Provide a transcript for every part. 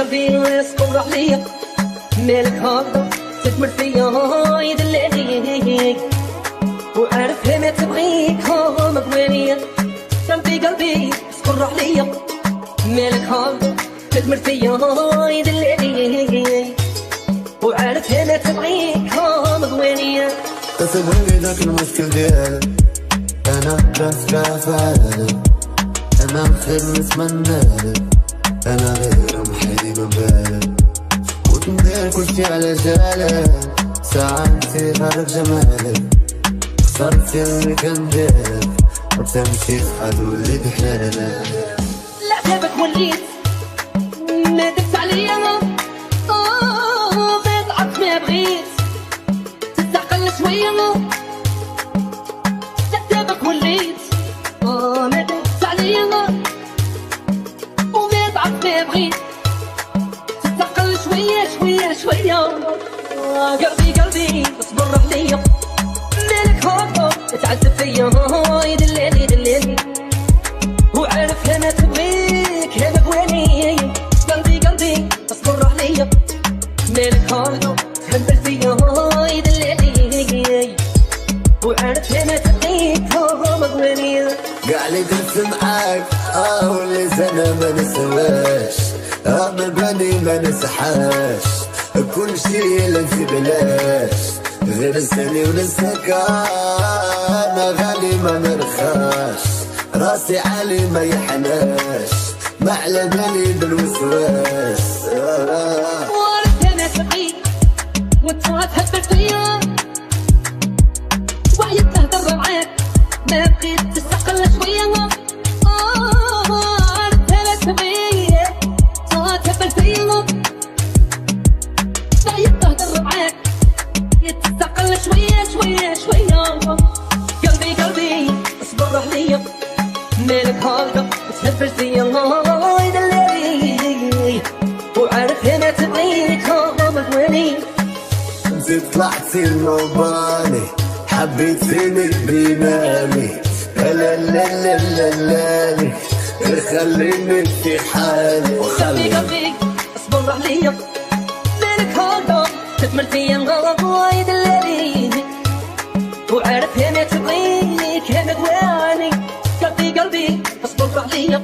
قلبي يسكر عليا مالك هاكدا تتمر فيا يدلعني وعارف ما تبغيك ها مبوانية قلبي يسكر عليا مالك هاكدا تتمر فيا يدلعني وعارف ما تبغيك ها مبوانية تفهمني ذاك المشكل ديالك أنا رافع فعالك أنا الخير نتمنالك أنا غير محيدي ببالك وتندير كلشي على جالك ساعة نسيت هذاك جمالك خسرت اللي كنديرك وتمشي تحد وليت حلالك لعبك وليت ما دبت عليا بضعف ما بغيت تستعقل شوية لعبك وليت ما دبت عليا ما بغيت تستقل شوية قلبي اصبر عليا مالك هاكا وعرفت انا تبغيك هو مغواني قاع اللي درت معاك واللي زنا ما نسواش مباني ما نسحاش كل شي لنسي بلاش غير نساني ونسكان غالي ما نرخاش راسي عالي ما يحناش ما على بالي بالوسواس وعرفت انا تبغيك وتهبل فيا وعيت تهدر معاك ما بغيت تستقل شوية عرفت انا تبغيك تهبل فيا وعيت تهدر معاك تستقل شوية شوية شوية قلبي قلبي اصبر عليا مالك هاكا تهبل فيا الله يدلي وعارف هنا تبغيك هو مغواني انت طلعتي الموباني حبيت فينك بينامي لا لا لا لا لا خليني في حالي قلبي قلبي اصبر عليا مالك هاكا تثمر فيا الغلط ويدلي وعارف هنا تبغيك هنا مغواني قلبي قلبي اصبر عليا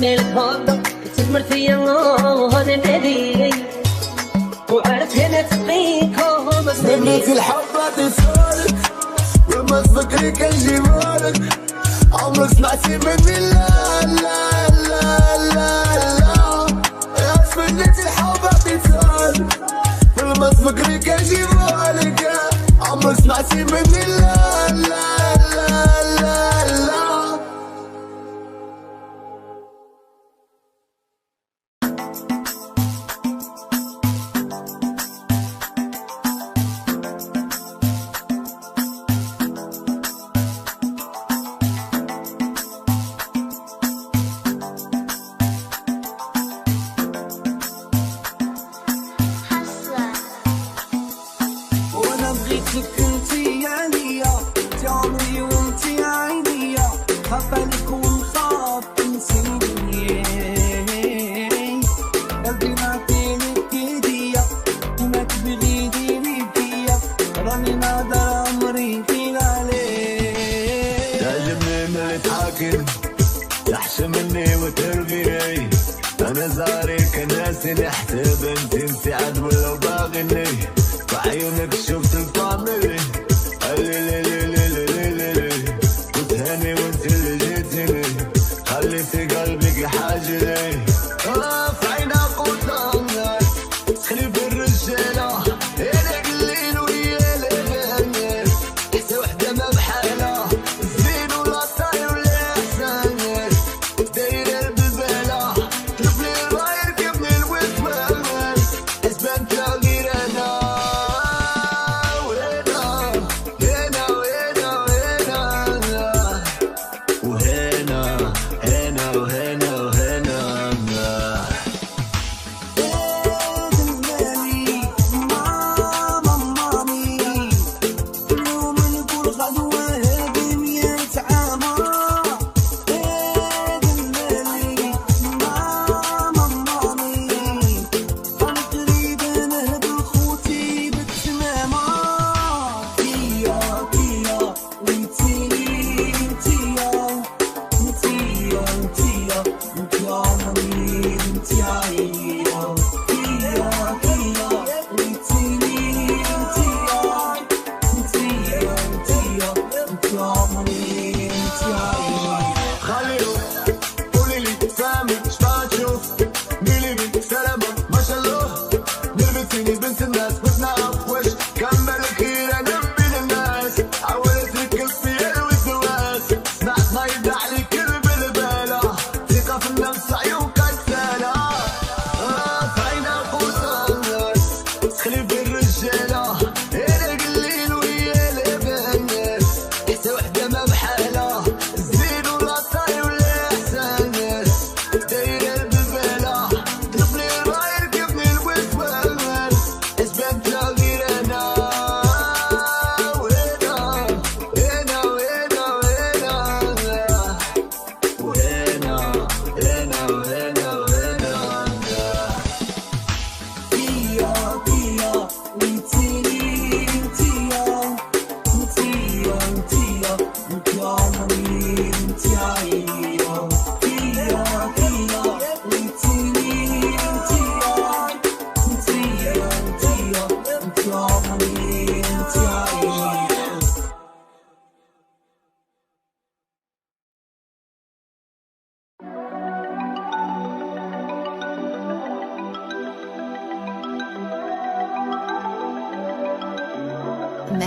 مالك هاكا تثمر فيا الله يدلي وعرفت هنا تبغيك هو مغواني منك الحب تسالك وما تفكري كنجيبالك عمرك سمعتي مني لا لا لا لا لا يا منك الحب تسالك وما تفكري كنجيبالك عمرك سمعتي مني لا لا لا لا لا وانا بغيتك انتي عليا انتي عمري وانتي عينيا خبالك ونخاف تنسيني قلبي نعطيلك هدية وما تبغي ديري فيا راني نقدر عمري فين عليك تعجبني من تحاكم تحشم مني وترغيني انا زارك ناسي نحسب انت عدو لو باغني بعيونك شفت الطعمري كنت هاني وانت اللي جيتني خليتي قلبك حاجلي في عينك قدامك تخلف الرجالة يالك الليل ويالك النهار حتى وحدة ما بحالها الزين ولا الطاير ولا احسن دايرة البزالة تلفلي الله يركبني الوسواس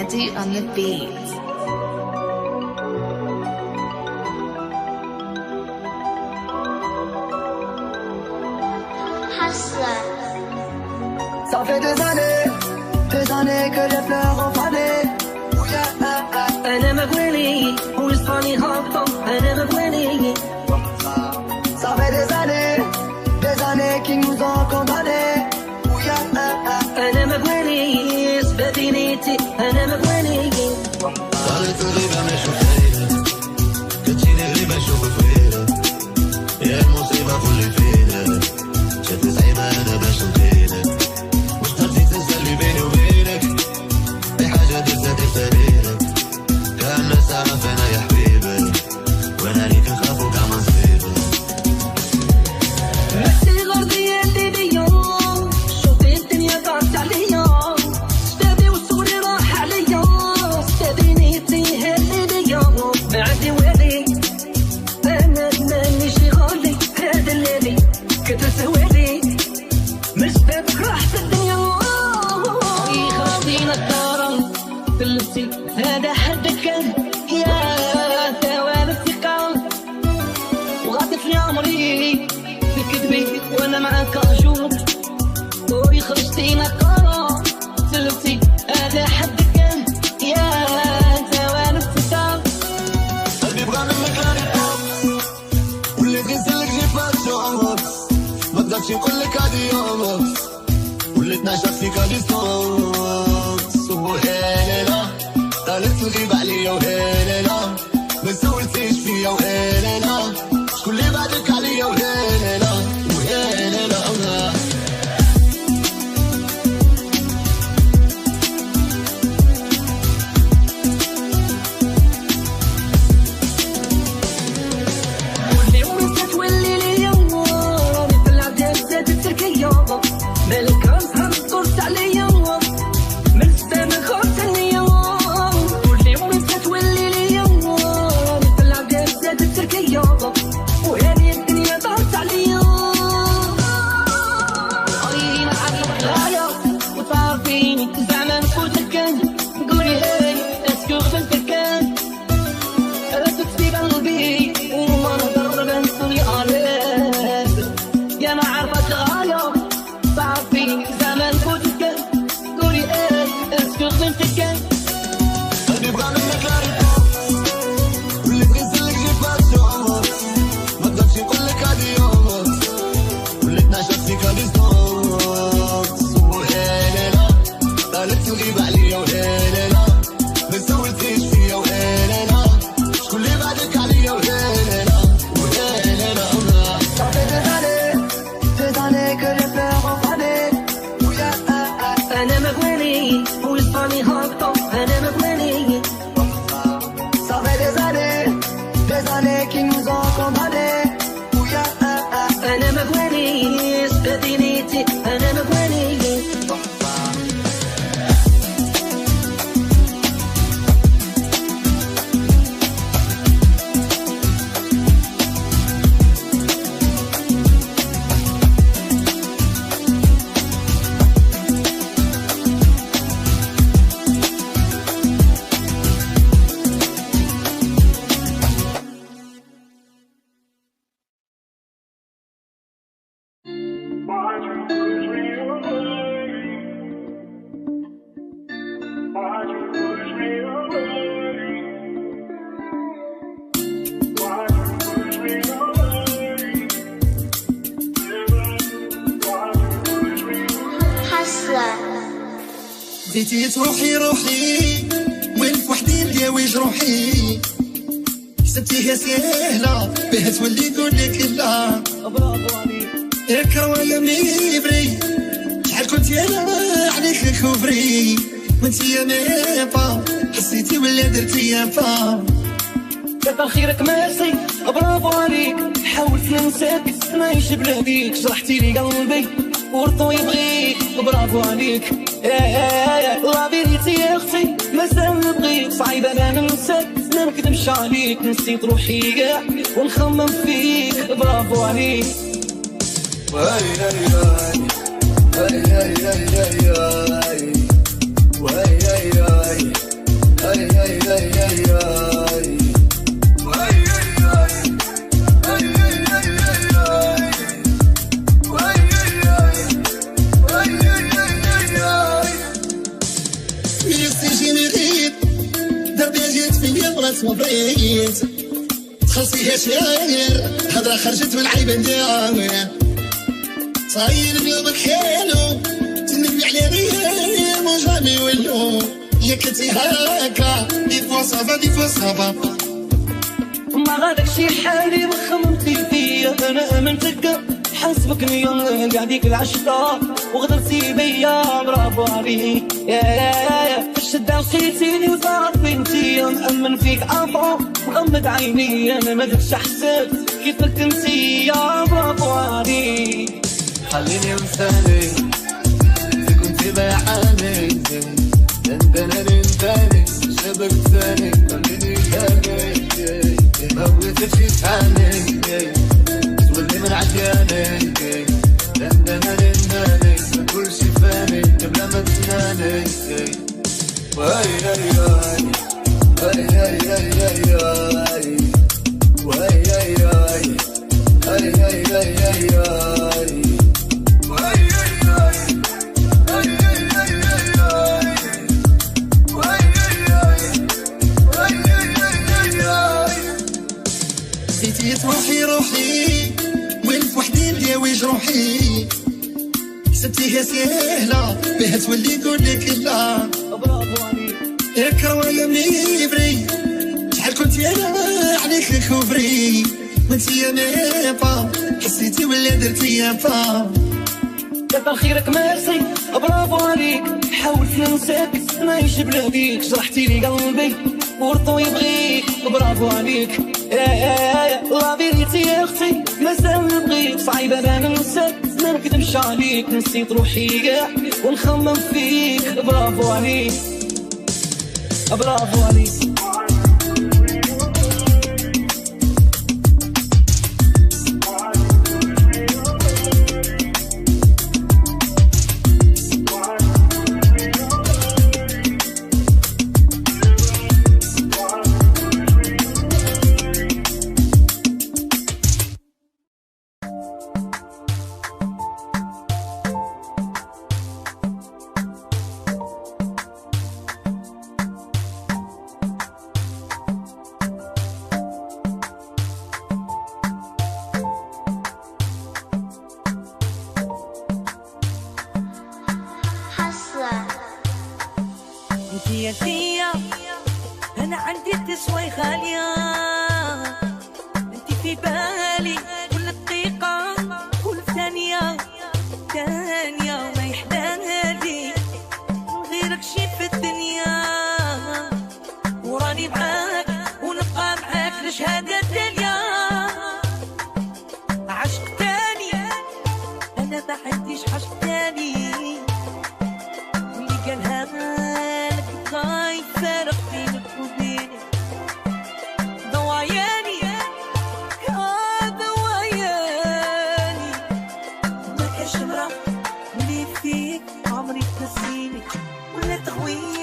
Melody on the beat. Ça fait des années que les fleurs ont fané. أنا مغوالي وصفاني هابطة أنا مغوالي. Ça fait des années qu'ils nous ont condamnés. أنا مغوالي سبابي نيتي أنا مغوالي. صارت غريبة ما شوفينا كتجيني غريبة نشوف فينا يا المصيبة كل فينا شد زعيمة أنا باش نطيلك مش ترتي تنسى بيني وبينك أي حاجة درتها درتها كان الناس تعرف أنا يا حبيبي وأنا ليك نخاف وكاع ما نصيبك نفسي غربية اللي بيا شوفي الدنيا طارت عليا شبابي وصوري راح عليا شبابي نيتي هاللي بيا ما عندي والي أنا ماني شغالي هذا الليلي كتسوالي مش بابك راحت الدنيا خرجتينا الدار قلبتي هذا حدك يا ثواب الثقة وغادي في عمري بكذبي وانا معاك اشوف وي خرجتينا الدار قلبتي هذا حدك يا ثواب الثقة قلبي بغى منك لاريطوب وليت نسلك جي باشومك ما قدرتش نقولك هادي يومك وليت نعشق فيك ديستونس وهيليلا طالت الغيبة عليا وهيليلا ما سولتيش فيا وهيليلا شكون اللي بعدك عليا وهيليلا وهيليلا واللي وانت تولي ليا مثل العداد زاد التركية مالك راسها مقرص عليا من السما خاص النية واللي وانت تولي ليا مثل العداد زاد التركية وهذه الدنيا ضاعت عليا عينا عليك غاية وتعرفيني زعما نفوتك كان قولي هاي اسكو غفلتك كان ردت في قلبي وما نقدر بنسوني عليك يا ما عرفت غاية تعرفيني زعما نفوتك كان قولي ايه اسكو غفلتك كان قلبي بغى منك لاريطوب وليت نسلك جي باشومك ما قدرتش نقولك هادي يومك وليت نعشق فيك ديستونس وهيليلا طالت الغيبة عليا وهيليلا ما سولتيش فيا وهيليلا شكون اللي بعدك عليا وهيليلا وهيليلا Ça fait des années que les fleurs ont fané. انا مغوالي وصفاني هابطة انا مغوالي. Ça fait des années qu'ils nous ont condamnés. انا مغوالي سبابي نيتي انا مغوالي. بديت روحي وين وحدي نداوي جروحي حسبتيها سهلة بها تولي نقولك لا برافو عليك ياك رواية ميبري شحال كنت انا عليك كوفري وانتي يا ميبا حسيتي ولا درتي يا با كتر خيرك ميرسي برافو عليك حاولت ننساك نعيش بلا بيك شرحتي لي قلبي ورطو يبغيك برافو عليك لا بيريتي يا اختي مازال نبغيك صعيب انا ننساك ما نكذبش عليك نسيت روحي كاع ونخمم فيك برافو عليك واي مرات ما بغيت تخلصيها شاير هضره خرجت من العيبه نداوي صاير اليوم حلو تنبي على ريال مو جامي ولو يا كنتي هاكا دي فوا صافا ما غادك شي حالي ما خممتي فيا انا امنتك حسبك اليوم قاعديك العشرة وغدرتي بيا برافو عليك يا في الشدة وخيتيني وصارت بنتي مأمن فيك عفو مغمض عيني انا ما درتش حسيت كيفك انتي يا برافو عليك خليني مثالي كنت بيعاني دندنني انتاني شبك ثاني خليني ثاني ما بغيتش يسعني تولي من عجاني دندنني انتاني كل شي فاني قبل ما تناني وهاي هاي هاي هاي هاي هاي هاي وهاي هاي هاي هاي هاي هاي هاي روحي وين وحدي نداوي جروحي حسبتيها سهلة بها تولي نقولك لا برافو عليك يا كروايا منيبري شحال كنتي انا عليك كوفري وانتي يا ميبا حسيتي ولا درتي يا با كتر خيرك ميرسي برافو عليك حاولت ننساك نعيش بلاديك جرحتي لي قلبي ورطو يبغيك برافو عليك يا لا فيريتي يا اختي مازال نبغيك صعيب انا ننساك ما نكذبش عليك نسيت روحي كاع ونخمم فيك برافو عليك برافو عليك أنا عندي تسوي غالية أنتي في بالي كل دقيقة كل ثانية ما يحلالي من غيرك شي في الدنيا وراني معاك ونبقى معاك لشهادة داليا عشق تاني أنا ما عنديش عشق تاني واللي قالها فارق بينك وبيني ضواياني ضواياني ما كاش مرة اللي فيك عمري تنسيني ولا تغويني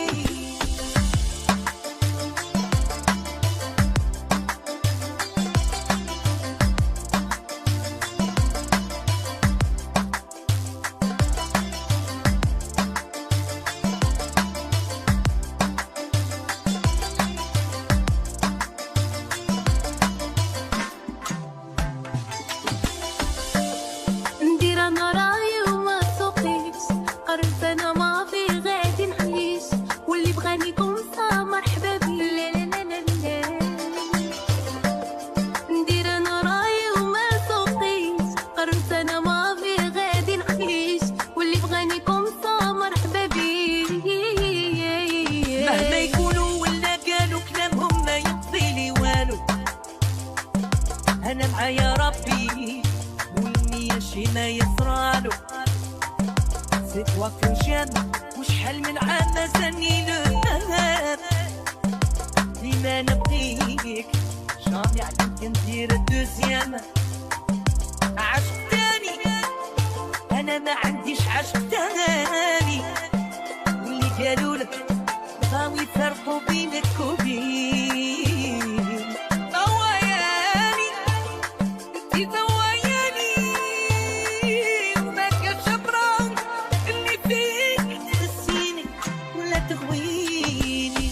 أنا معايا ربي والنية شي ما يصرالو سيت وقت جاب وشحال من عام مازالني لهاب ديما نبغيك جامي عليك ندير الدوزيام عشق تاني أنا ما عنديش عشق تاني واللي قالولك بغاو يفرقوا بينك وبين ضواياني انتي ضواياني وما كانش برا اللي فيك تنسيني ولا تغويني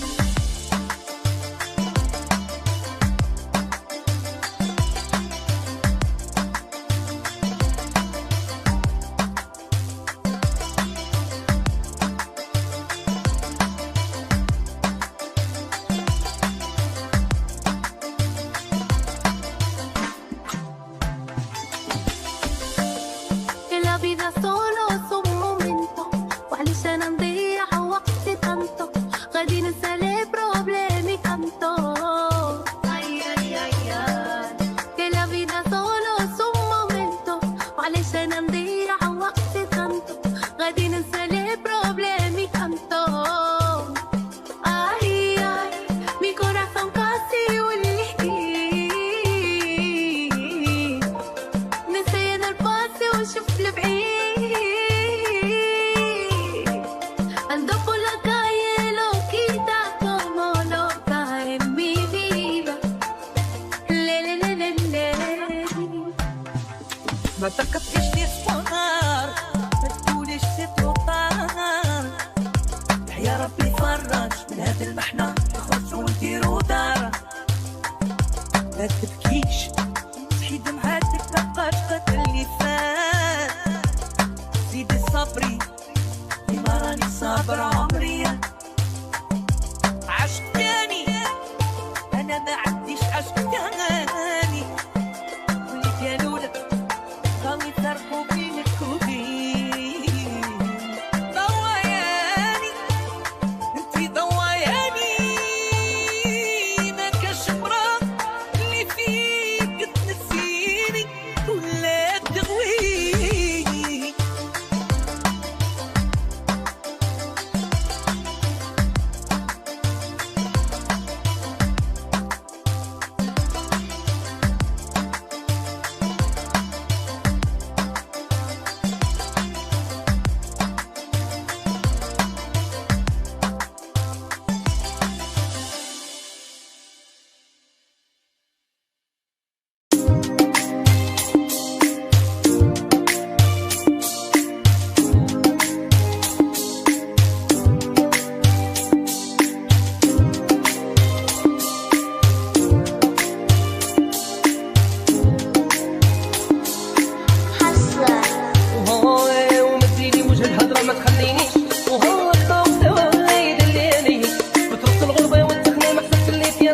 المحنة نخرجو ونديرو دار. ما تبكيش صحي دمعاتك تبقى تقتل اللي فات. زيدي صبري ديما راني صابرة عمري. عشق تاني انا ما عنديش عشق تاني. واللي قالوا لك خلي يفرقوا بينك وبين ضواياني. انتي ضواياني ما كاش مرا اللي فيك تنسيني ولا تغويني. ومديني وجه الهضرة ما تخلينيش. وهو الضوء سوا اللي يدليني بترص الغربة والتخني ما حسبت اللي فيها